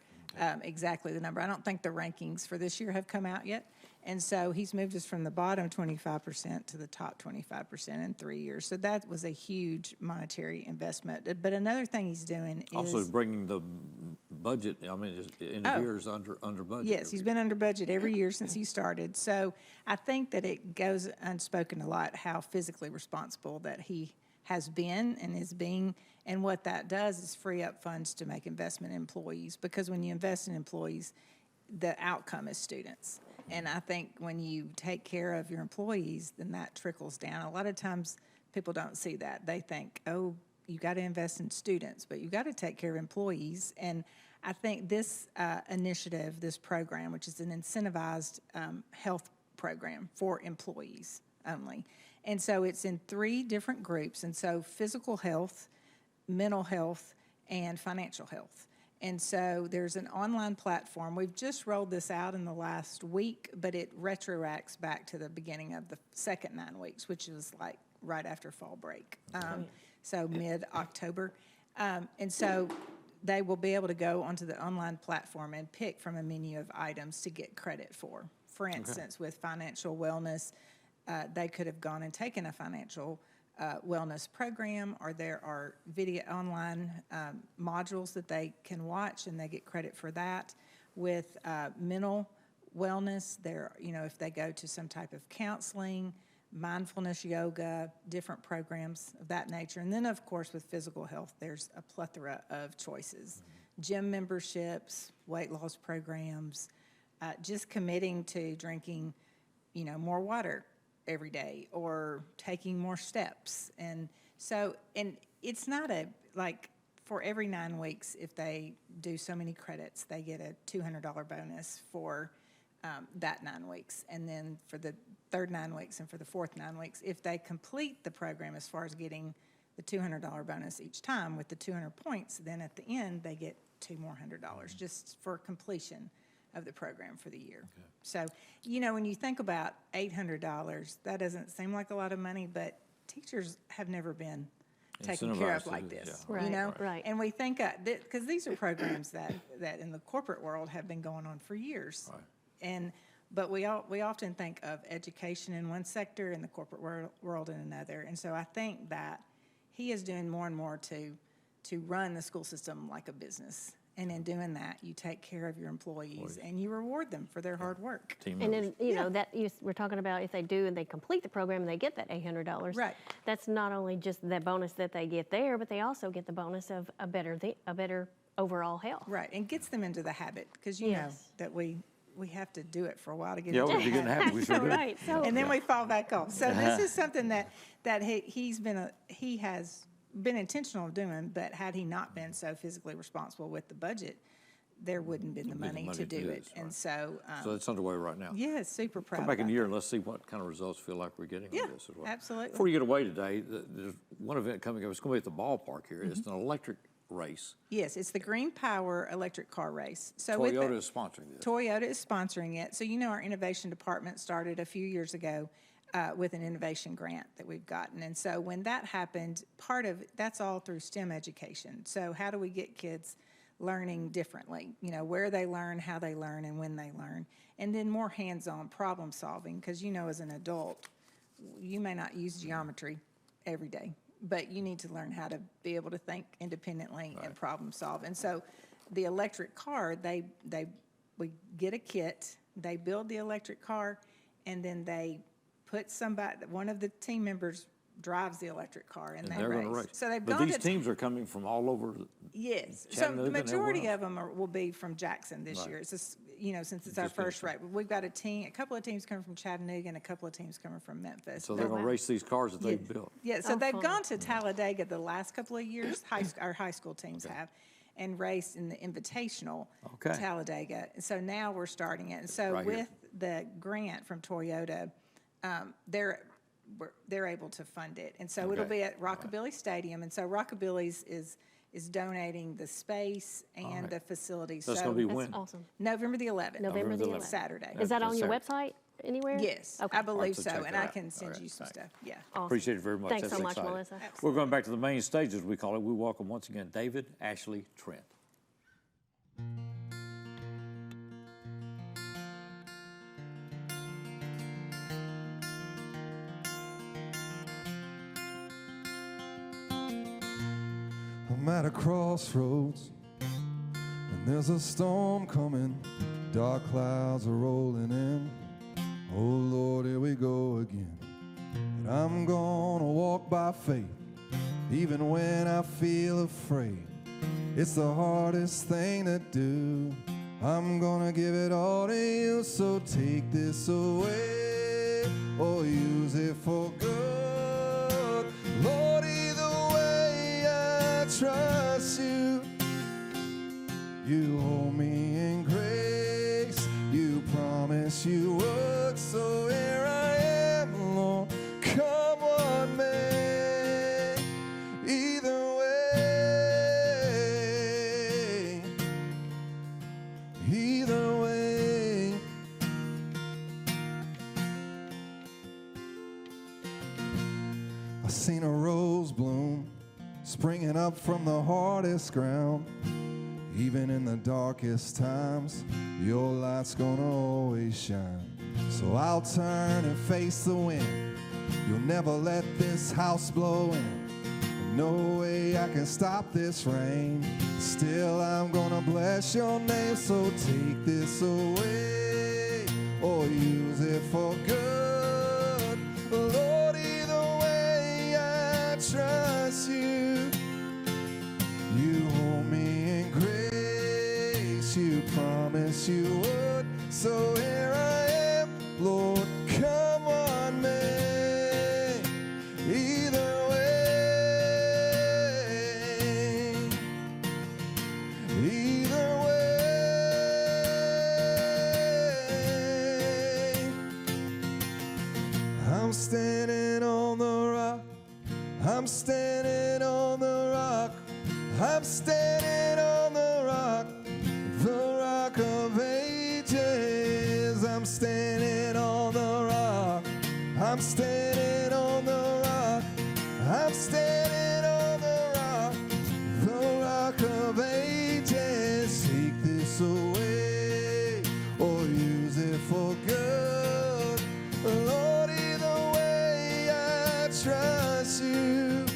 exactly the number. I don't think the rankings for this year have come out yet. And so he's moved us from the bottom 25% to the top 25% in 3 years. So that was a huge monetary investment. But another thing he's doing is... Also bringing the budget, in years under budget. Yes, he's been under budget every year since he started. So I think that it goes unspoken a lot how physically responsible that he has been and is being. And what that does is free up funds to make investment in employees. Because when you invest in employees, the outcome is students. And I think when you take care of your employees, then that trickles down. A lot of times people don't see that. They think, oh, you got to invest in students, but you got to take care of employees. And I think this initiative, this program, which is an incentivized health program for employees only. And so it's in 3 different groups. And so physical health, mental health, and financial health. And so there's an online platform. We've just rolled this out in the last week, but it retroacts back to the beginning of the second 9 weeks, which was like right after fall break. So mid-October. And so they will be able to go onto the online platform and pick from a menu of items to get credit for. For instance, with financial wellness, they could have gone and taken a financial wellness program, or there are video online modules that they can watch and they get credit for that. With mental wellness, if they go to some type of counseling, mindfulness yoga, different programs of that nature. And then, of course, with physical health, there's a plethora of choices. Gym memberships, weight loss programs, just committing to drinking, more water every day or taking more steps. And so, and it's not for every 9 weeks, if they do so many credits, they get a $200 bonus for that 9 weeks. And then for the third 9 weeks and for the fourth 9 weeks, if they complete the program as far as getting the $200 bonus each time with the 200 points, then at the end they get $200 more just for completion of the program for the year. Okay. So, when you think about $800, that doesn't seem like a lot of money, but teachers have never been taken care of like this, yeah. Right. And we think, because these are programs that in the corporate world have been going on for years. Right. But we often think of education in one sector and the corporate world in another. And so I think that he is doing more and more to run the school system like a business. And in doing that, you take care of your employees and you reward them for their hard work. And then, we're talking about if they do and they complete the program and they get that $800. Right. That's not only just the bonus that they get there, but they also get the bonus of a better overall health. Right, and gets them into the habit, because know that we have to do it for a while to get into the habit. We sure do. Right. And then we fall back off. So this is something that he has been intentional of doing, but had he not been so physically responsible with the budget, there wouldn't have been the money to do it. And so it's underway right now. Yeah, super proud. Come back in a year and let's see what kind of results feel like we're getting on this as well. Absolutely. Before you get away today, there's one event coming up. It's going to be at the ballpark here. It's an electric race. Yes, it's the Green Power electric car race. So Toyota is sponsoring this. Toyota is sponsoring it. So our innovation department started a few years ago with an innovation grant that we've gotten. And so when that happened, that's all through STEM education. So how do we get kids learning differently? Where they learn, how they learn, and when they learn. And then more hands-on problem solving, because as an adult, you may not use geometry every day, but you need to learn how to be able to think independently and problem solve. And so the electric car, we get a kit, they build the electric car, and then they put one of the team members drives the electric car, and they they're race. Going to race. So they've but gone these teams are coming from all over. Yes. So the majority of them will be from Jackson this year. It's just, since it's our first race. We've got a couple of teams coming from Chattanooga and a couple of teams coming from Memphis. So they're going to race these cars that they've built. Yeah, so they've gone to Talladega the last couple of years, our high school teams have, and raced in the Invitational Talladega. So now we're starting it. And so with the grant from Toyota, they're able to fund it. And so it'll be at Rockabilly Stadium. And so Rockabilly's is donating the space and the facilities. That's going to be when? That's awesome. November the 11th. November the 11th. Saturday. Is that on your website anywhere? Yes, I believe so. And I can send you some stuff. Yeah. Awesome. Appreciate it very much. Thanks That's so much, exciting. Melissa. We're going back to the main stage, as we call it. We welcome once again David Ashley Trent. I'm at a crossroads, and there's a storm coming. Dark clouds are rolling in. Oh Lord, here we go again. But I'm gonna walk by faith, even when I feel afraid. It's the hardest thing to do. I'm gonna give it all to you, so take this away or use it for good. Lord, either way, I trust you. You hold me in grace. You promised you would, so here I am, Lord. Come on, may. Either way, either way. I seen a rose bloom springing up from the hardest ground. Even in the darkest times, your light's gonna always shine. So I'll turn and face the wind. You'll never let this house blow in. No way I can stop this rain. Still I'm gonna bless your name. So take this away or use it for good. Lord, either way I trust you. You hold me in grace. You promised you would. So here I am, Lord, come on me. Either way. Either way, I'm standing on the rock. I'm standing on the rock. I'm standing on the rock of ages. I'm standing on the rock. I'm standing on the rock. I'm standing on the rock of ages. Take this away or use it for good. Lord, either way I trust you.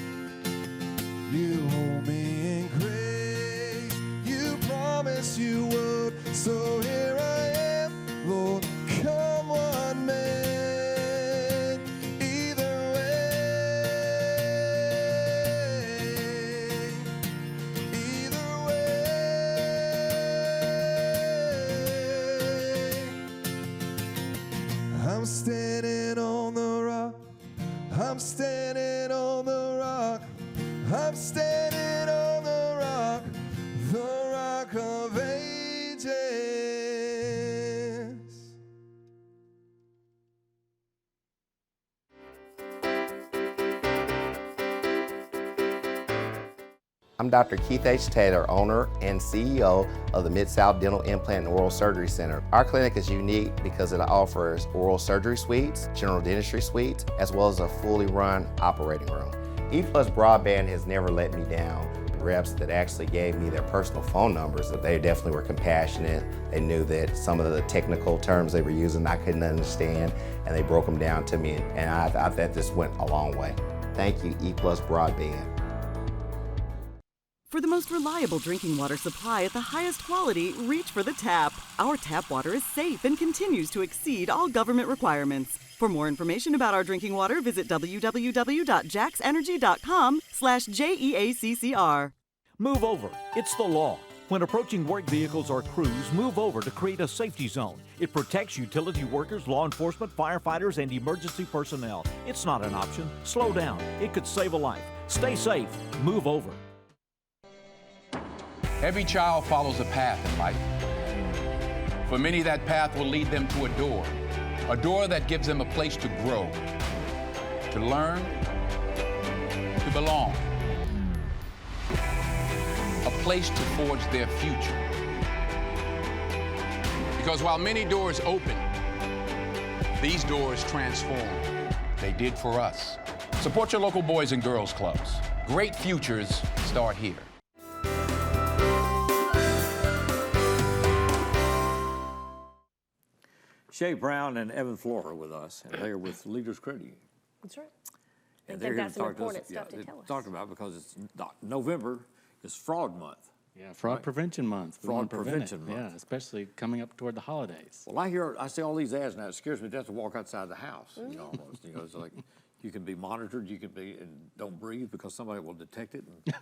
You hold me in grace. You promised you would. So here I am, Lord, come on, man. Either way. Either way. I'm standing on the rock. I'm standing on the rock. I'm standing on the rock of ages. I'm Dr. Keith H. Taylor, owner and CEO of the Mid-South Dental Implant and Oral Surgery Center. Our clinic is unique because it offers oral surgery suites, general dentistry suites, as well as a fully run operating room. E-Plus Broadband has never let me down. The reps that actually gave me their personal phone numbers, they definitely were compassionate. They knew that some of the technical terms they were using I couldn't understand, and they broke them down to me, and I thought this went a long way. Thank you, E-Plus Broadband. For the most reliable drinking water supply at the highest quality, reach for the tap. Our tap water is safe and continues to exceed all government requirements. For more information about our drinking water, visit www.jaxenergy.com/JEACCR. Move over. It's the law. When approaching work vehicles or crews, move over to create a safety zone. It protects utility workers, law enforcement, firefighters, and emergency personnel. It's not an option. Slow down. It could save a life. Stay safe. Move over. Every child follows a path in life. For many, that path will lead them to a door that gives them a place to grow, to learn, to belong, a place to forge their future. Because while many doors open, these doors transform. They did for us. Support your local Boys and Girls Clubs. Great futures start here. Shay Brown and Evan Flora with us, and they are with Leaders Credit Union. That's right. And they've got some important stuff to tell us. Talk about because it's November is Fraud Month. Yeah, Fraud Prevention Month. Fraud Prevention Month. Yeah, especially coming up toward the holidays. Well, I see all these ads now. It scares me to death to walk outside the house. You know, almost. You know, it's like you can be monitored. You can be and don't breathe because somebody will detect it. And,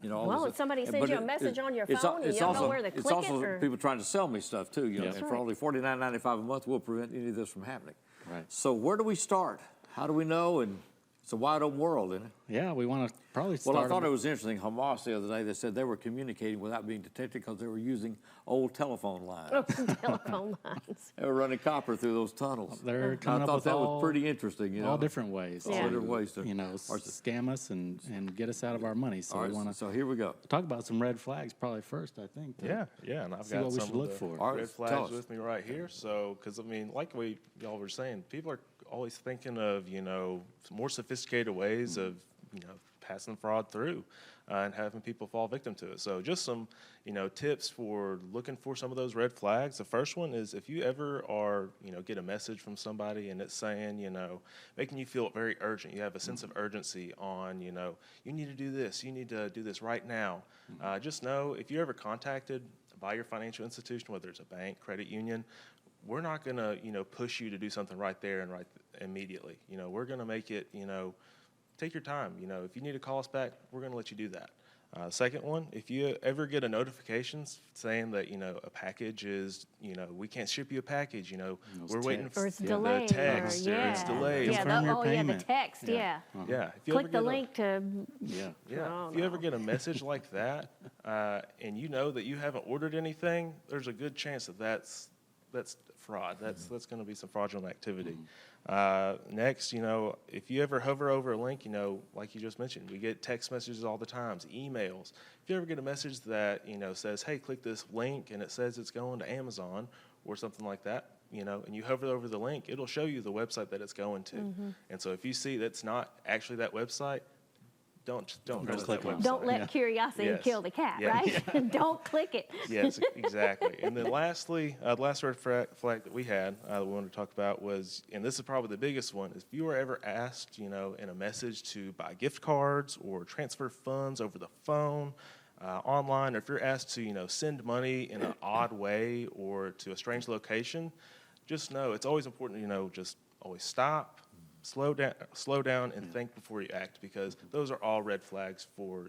you know, well, if somebody sends you a message on your phone and you don't know where to click it. It's also people trying to sell me stuff too. You know, and for only $49.95 a month, we'll prevent any of this from happening. Right. So where do we start? How do we know? And it's a wide open world, isn't it? Yeah, we want to probably start. Well, I thought it was interesting. Hamas the other day, they said they were communicating without being detected because they were using old telephone lines. Oh, telephone lines. They were running copper through those tunnels. They're coming I up thought with that was pretty interesting. You know, all different ways. All different ways to, you know, scam us and get us out of our money. So we want to. So here we go. Talk about some red flags probably first, I think. Yeah, and I've got what we some should look for. red flags with me right here. So, because I mean, like y'all were saying, people are always thinking of more sophisticated ways of passing fraud through and having people fall victim to it. So just some, tips for looking for some of those red flags. The first one is if you ever are, get a message from somebody and it's saying, making you feel very urgent, you have a sense of urgency on, you need to do this, you need to do this right now. Just know if you're ever contacted by your financial institution, whether it's a bank, credit union, we're not going to, push you to do something right there and right immediately. We're going to make it, take your time. If you need to call us back, we're going to let you do that. Second one, if you ever get a notification saying that, a package is, we can't ship you a package, we're waiting for it's delayed, the text, or it's delayed. The text, Yeah. If you click the link to. If you ever get a message like that, and you know that you haven't ordered anything, there's a good chance that that's fraud. That's going to be some fraudulent activity. Next, if you ever hover over a link, like you just mentioned, we get text messages all the time, emails. If you ever get a message that, says, hey, click this link, and it says it's going to Amazon or something like that, and you hover over the link, it'll show you the website that it's going to. And so if you see that's not actually that website, don't press that website. Don't let curiosity kill the cat, right? Don't click it. Yes, exactly. And then lastly, the last red flag that we had that we wanted to talk about was, and this is probably the biggest one, is if you were ever asked, in a message to buy gift cards or transfer funds over the phone, online, or if you're asked to, send money in an odd way or to a strange location, just know it's always important to, just always stop. Slow down, and think before you act, because those are all red flags for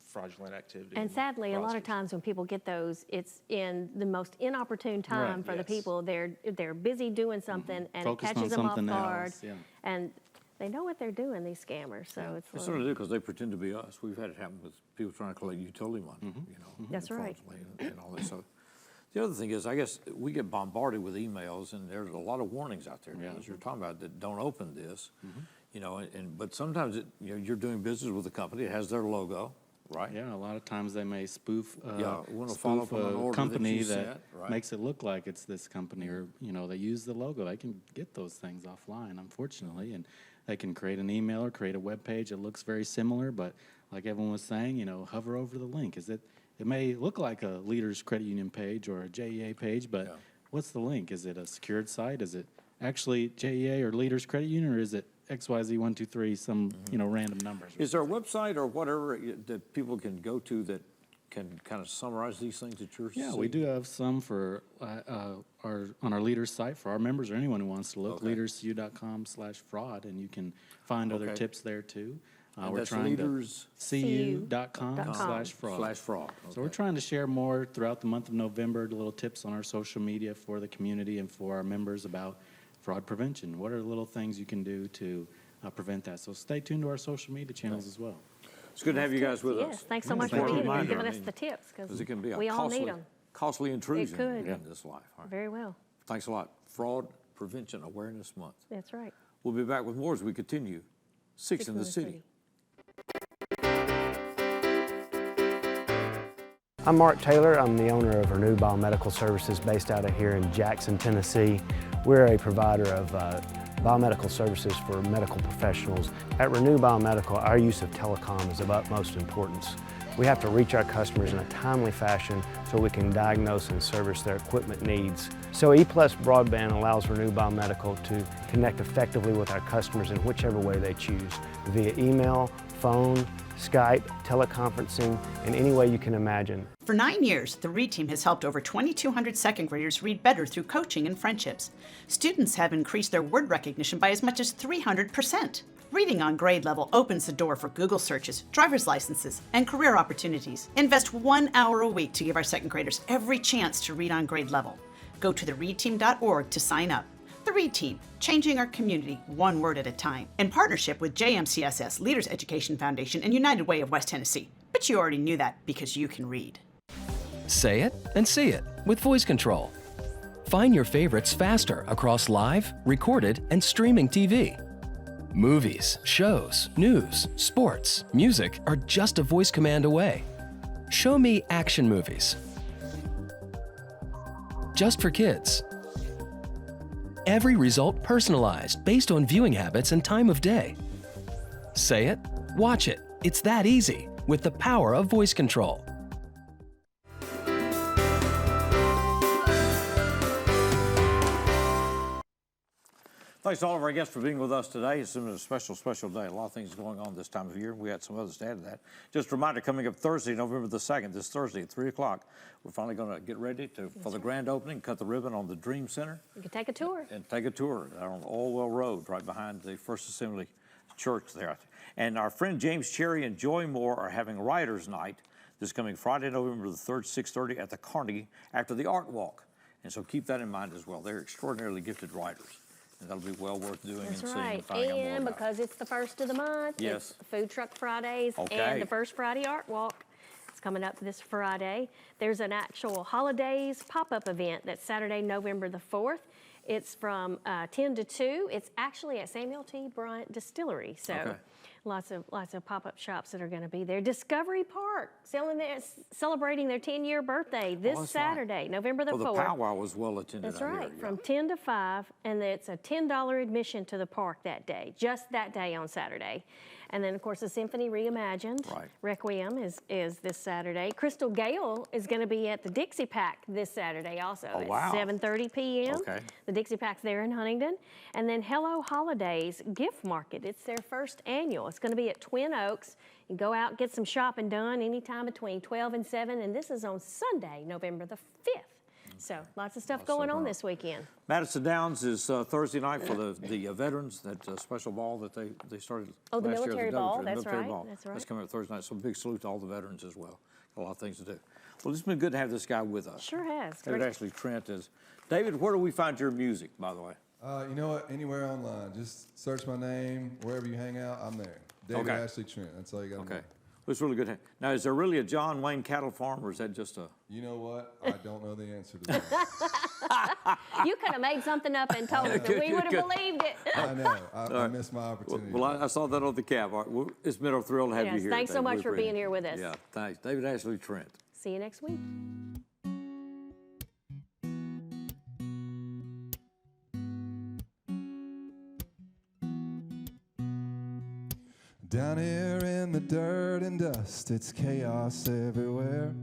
fraudulent activity. And sadly, a lot of times when people get those, it's in the most inopportune time for the people. They're busy doing something, and it catches them off guard, and they know what they're doing. These scammers, so it's sort of do because they pretend to be us. We've had it happen with people trying to collect utility money. That's right, and all this. So the other thing is, I guess we get bombarded with emails, and there's a lot of warnings out there, as you're talking about, that don't open this, but sometimes you're doing business with a company that has their logo, right? Yeah, a lot of times they may spoof follow up on an order company that makes it look like it's this company, or they use the logo. They can get those things offline, unfortunately, and they can create an email or create a web page that looks very similar, but like everyone was saying, hover over the link. It may look like a Leaders Credit Union page or a JEA page, but what's the link? Is it a secured site? Is it actually JEA or Leaders Credit Union, or is it XYZ123, some random numbers? Is there a website or whatever that people can go to that can kind of summarize these things that you're seeing? Yeah, we do have some for on our Leaders site for our members or anyone who wants to look. leaderscu.com/fraud, and you can find other tips there too. We're trying leaderscu.com/fraud. So we're trying to share more throughout the month of November, little tips on our social media for the community and for our members about fraud prevention. What are the little things you can do to prevent that? So stay tuned to our social media channels as well. It's good to have you guys with us. Yes, thanks so much for being here and giving us the tips, because it can be we all need them. Costly intrusion in this life. Very well. Thanks a lot. Fraud Prevention Awareness Month. That's right. We'll be back with more as we continue. Six in the City. I'm Mark Taylor. I'm the owner of Renew Biomedical Services based out of here in Jackson, Tennessee. We're a provider of biomedical services for medical professionals. At Renew Biomedical, our use of telecom is of utmost importance. We have to reach our customers in a timely fashion so we can diagnose and service their equipment needs. So E+ Broadband allows Renew Biomedical to connect effectively with our customers in whichever way they choose, via email, phone, Skype, teleconferencing, and any way you can imagine. For 9 years, the READ team has helped over 2,200 second graders read better through coaching and friendships. Students have increased their word recognition by as much as 300%. Reading on grade level opens the door for Google searches, driver's licenses, and career opportunities. Invest 1 hour a week to give our second graders every chance to read on grade level. Go to thereadteam.org to sign up. The READ Team, changing our community one word at a time. In partnership with JMCSS, Leaders Education Foundation, and United Way of West Tennessee. But you already knew that because you can read. Say it and see it with voice control. Find your favorites faster across live, recorded, and streaming TV. Movies, shows, news, sports, music are just a voice command away. Show me action movies. Just for kids. Every result personalized based on viewing habits and time of day. Say it, watch it, It's that easy with the power of voice control. Thanks to all of our guests for being with us today. It's been a special, special day. A lot of things going on this time of year. We had some others to add to that. Just a reminder, coming up Thursday, November the 2nd, this Thursday at 3 o'clock, we're finally going to get ready for the grand opening, cut the ribbon on the Dream Center. You can take a tour. And take a tour on Allwell Road, right behind the First Assembly Church there. And our friend James Cherry and Joy Moore are having Writers Night this coming Friday, November the 3rd, 6:30 at the Carnegie after the Art Walk. And so keep that in mind as well. They're extraordinarily gifted writers. And that'll be well worth doing That's and seeing right. and finding out more And about. because it's the first of the month, Yes. it's Food Truck Fridays Okay. and the First Friday Art Walk. It's coming up this Friday. There's an actual holidays pop-up event that's Saturday, November the 4th. It's from 10 to 2. It's actually at Samuel T. Bryant Distillery. So Okay. lots of pop-up shops that are going to be there. Discovery Park celebrating their 10-year birthday this that's Saturday, November the 4th. Well, the powwow was well attended. That's I hear, right, yeah. from 10 to 5, and it's a $10 admission to the park that day, just that day on Saturday. And then, of course, the Symphony Reimagined. Right. Requiem is this Saturday. Crystal Gale is going to be at the Dixie Pack this Saturday also Oh, at wow. 7:30 p.m. Okay. The Dixie Pack's there in Huntington. And then Hello Holidays Gift Market. It's their first annual. It's going to be at Twin Oaks. You can go out and get some shopping done anytime between 12 and 7, and this is on Sunday, November the 5th. So lots of stuff going on this weekend. Madison Downs is Thursday night for the veterans, that special ball that they started Oh, the last year. military ball, The that's military right, ball. that's right. That's coming up Thursday night, so big salute to all the veterans as well. Got a lot of things to do. Well, it's been good to have this guy with us. Sure has. David Ashley Trent is. David, where do we find your music, by the way? You know what? Anywhere online. Just search my name. Wherever you hang out, I'm there. David Okay. Ashley Trent. That's all you got to Okay. know. Well, it's really good. Now, is there really a John Wayne cattle farm, or is that just a... You know what? I don't know the answer to that. You could have made something up and told us, and we would have believed it. I know. I missed my opportunity. Well, I saw that on the cab. All right, well, it's been a thrill to have you Yes, here. thanks so David. much We for appreciate being it. here with us. Yeah, thanks. David Ashley Trent. See you next week. Down here in the dirt and dust, it's chaos everywhere.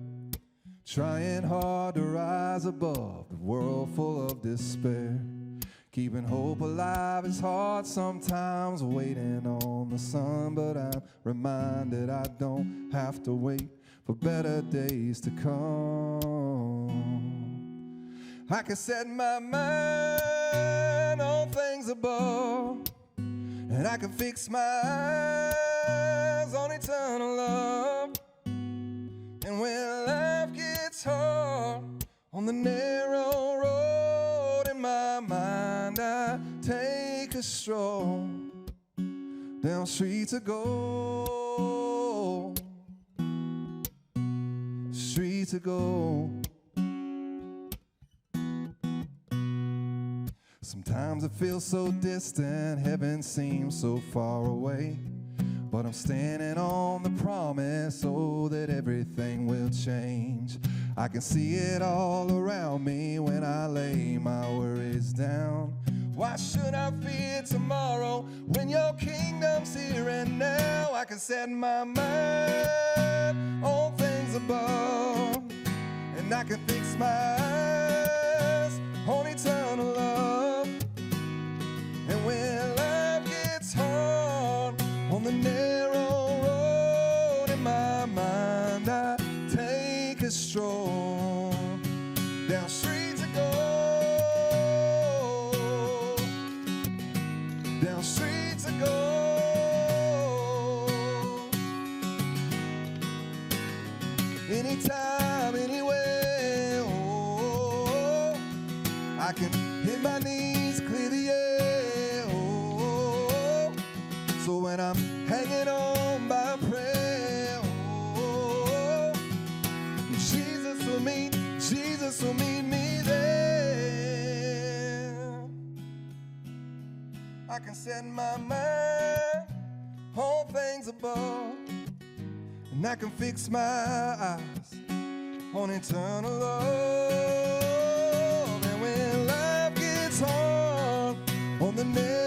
Trying hard to rise above the world full of despair. Keeping hope alive is hard sometimes, waiting on the sun. But I'm reminded I don't have to wait for better days to come. I can set my mind on things above, and I can fix my eyes on eternal love. And when life gets hard on the narrow road, in my mind I take a stroll down streets of gold, streets of gold. Sometimes it feels so distant, heaven seems so far away. But I'm standing on the promise, oh, that everything will change. I can see it all around me when I lay my worries down. Why should I fear tomorrow when your kingdom's here and now? I can set my mind on things above, and I can fix my eyes on eternal love. And when life gets hard on the narrow road, in my mind I take a stroll down streets of gold, down streets of gold. Anytime, anywhere, oh, I can hit my knees, clear the air, oh. So when I'm hanging on by a prayer, oh, Jesus will meet me there. I can set my mind on things above, and I can fix my eyes on eternal love. And when life gets hard on the narrow